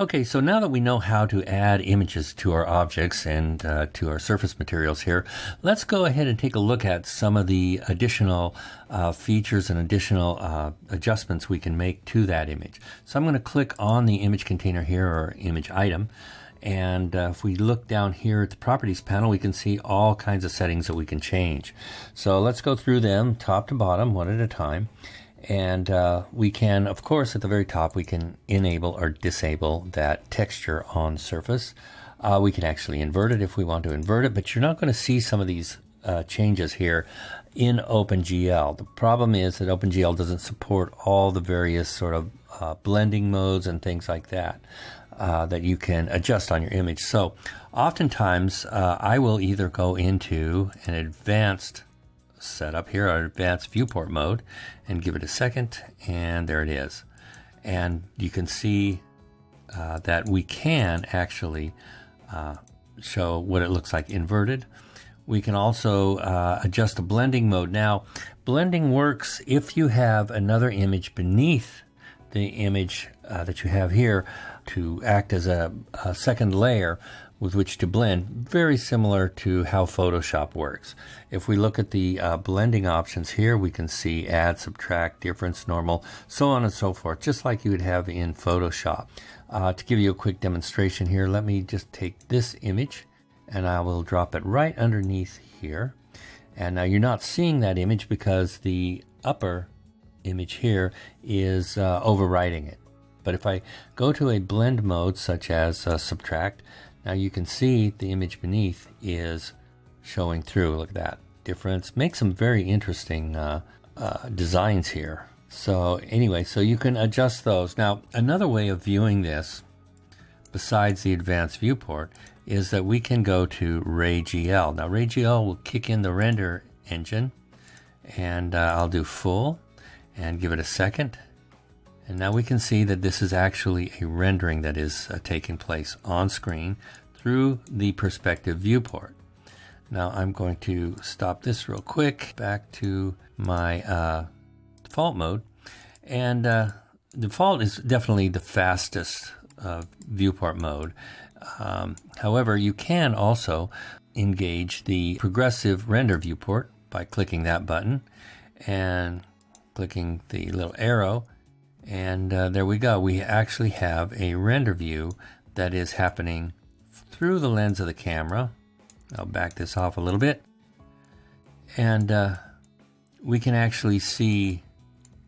Okay, so now that we know how to add images to our objects and to our surface materials here, let's go ahead and take a look at some of the additional features and additional adjustments we can make to that image. So I'm going to click on the image container here, or image item, and if we look down here at the properties panel, we can see all kinds of settings that we can change. So let's go through them top to bottom, one at a time. And we can, of course, at the very top, we can enable or disable that texture on surface. We can actually invert it if we want to invert it, but you're not going to see some of these changes here in OpenGL. The problem is that OpenGL doesn't support all the various sort of blending modes and things like that that you can adjust on your image. So oftentimes I will either go into an advanced setup here, our advanced viewport mode, and give it a second, and there it is. And you can see that we can actually show what it looks like inverted. We can also adjust the blending mode. Now, blending works if you have another image beneath the image that you have here to act as a second layer with which to blend, very similar to how Photoshop works. If we look at the blending options here, we can see add, subtract, difference, normal, so on and so forth, just like you would have in Photoshop. To give you a quick demonstration here, let me just take this image and I will drop it right underneath here. And now you're not seeing that image because the upper image here is overriding it. But if I go to a blend mode such as subtract, now you can see the image beneath is showing through. Look at that difference. Make some very interesting designs here. So anyway, so you can adjust those. Now, another way of viewing this, besides the advanced viewport, is that we can go to RayGL. Now, RayGL will kick in the render engine, and I'll do full and give it a second. And now we can see that this is actually a rendering that is taking place on screen through the perspective viewport. Now I'm going to stop this real quick, back to my default mode. And default is definitely the fastest viewport mode. However, you can also engage the progressive render viewport by clicking that button and clicking the little arrow. And there we go. We actually have a render view that is happening through the lens of the camera. I'll back this off a little bit. And we can actually see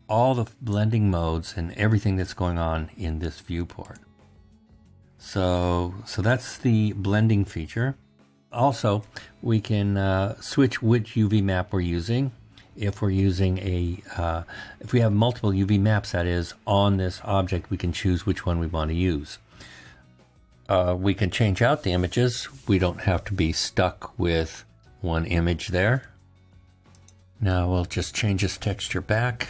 all the blending modes and everything that's going on in this viewport. So that's the blending feature. Also, we can switch which UV map we're using. If we're using if we have multiple UV maps, that is, on this object, we can choose which one we want to use. We can change out the images. We don't have to be stuck with one image there. Now we'll just change this texture back.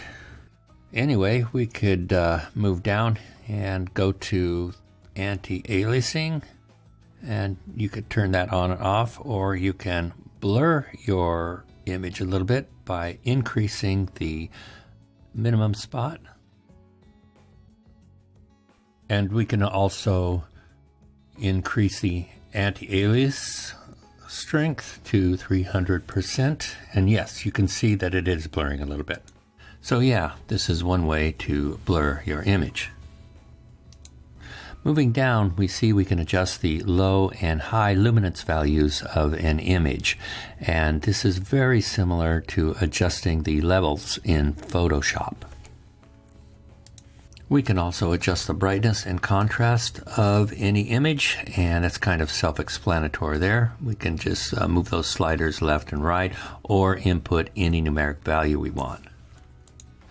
Anyway, we could move down and go to anti-aliasing, and you could turn that on and off, or you can blur your image a little bit by increasing the minimum spot. And we can also increase the anti-alias strength to 300%. And yes, you can see that it is blurring a little bit. So yeah, this is one way to blur your image. Moving down, we see we can adjust the low and high luminance values of an image. And this is very similar to adjusting the levels in Photoshop. We can also adjust the brightness and contrast of any image, and it's kind of self-explanatory there. We can just move those sliders left and right, or input any numeric value we want.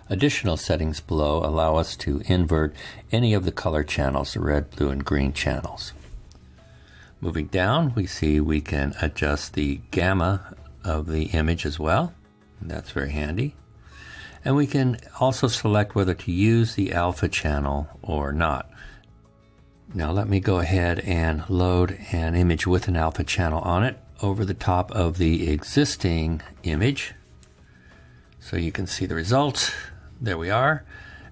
Additional settings below allow us to invert any of the color channels, the red, blue, and green channels. Moving down, we see we can adjust the gamma of the image as well. That's very handy. And we can also select whether to use the alpha channel or not. Now let me go ahead and load an image with an alpha channel on it over the top of the existing image. So you can see the results. There we are.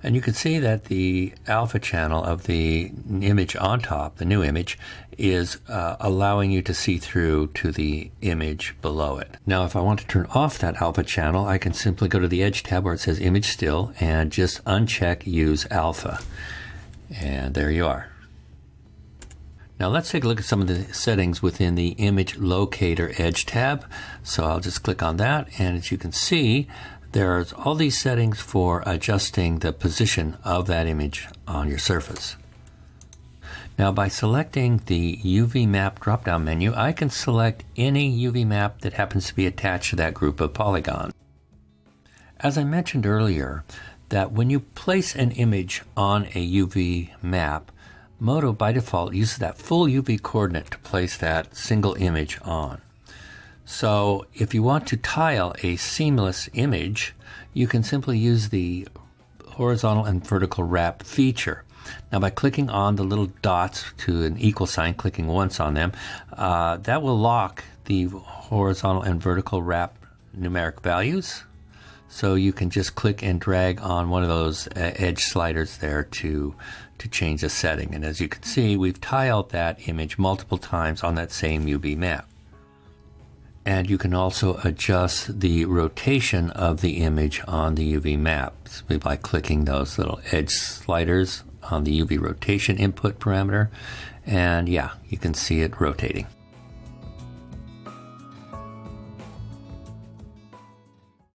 And you can see that the alpha channel of the image on top, the new image, is allowing you to see through to the image below it. Now, if I want to turn off that alpha channel, I can simply go to the Edge tab where it says Image Still and just uncheck Use Alpha. And there you are. Now let's take a look at some of the settings within the Image Locator Edge tab. So I'll just click on that, and as you can see, there's all these settings for adjusting the position of that image on your surface. Now by selecting the UV map drop-down menu, I can select any UV map that happens to be attached to that group of polygons. As I mentioned earlier, that when you place an image on a UV map, Modo by default uses that full UV coordinate to place that single image on. So if you want to tile a seamless image, you can simply use the horizontal and vertical wrap feature. Now by clicking on the little dots to an equal sign, clicking once on them, that will lock the horizontal and vertical wrap numeric values. So you can just click and drag on one of those edge sliders there to change the setting. And as you can see, we've tiled that image multiple times on that same UV map. And you can also adjust the rotation of the image on the UV map simply by clicking those little edge sliders on the UV rotation input parameter. And yeah, you can see it rotating.